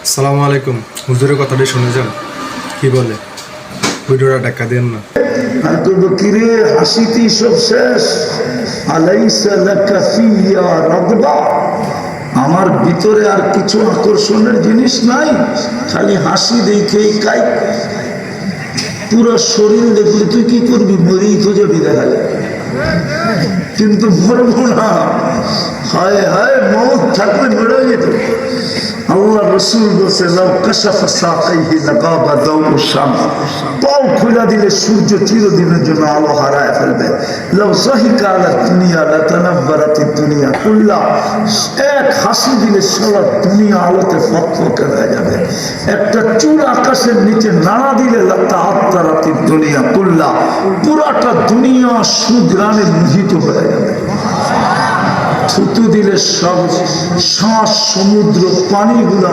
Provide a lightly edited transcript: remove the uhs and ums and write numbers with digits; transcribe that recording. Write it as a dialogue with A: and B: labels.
A: আসসালামু আলাইকুম। হুজুরের কথাটি শুনে যান, কি বলে? ভিডিওটা টাকা দেন না।
B: আর করবো কিরে, হাসিতি সব শেষ? আলাইসা লাকা ফিয়া রাগবা, আমার ভিতরে আর কিছু আকর্ষণের জিনিস নাই, খালি হাসি দেখেই কাই। পুরো শরীর দেখলে তুই কি করবি? মরেই তো যাবি দেখালে, কিন্তু মরবো না। হায় হায়, মৌত থাকলে মরে যেত। আল্লাহ রসুল বলছে, লাউ কাশাফা সাকাইহি লাগাবা দাউ শামস, পাও খুলে দিলে সূর্য চিরদিনের জন্য আলো হারায় ফেলবে। লাউ যাহিকা আলা দুনিয়া লাতানাব্বারাতিদ দুনিয়া কুল্লা, এক হাসি দিলে সারা দুনিয়া আলোতে ফকফকে হয়ে যাবে। একটা চুল আকাশের নিচে নাড়া দিলে লাতাআত্তারাতিদ দুনিয়া কুল্লা, পুরাটা দুনিয়া সুগ্রামে মোহিত হয়ে যাবে। থুতু দিলে সব শ্বাস সমুদ্র পানিগুলা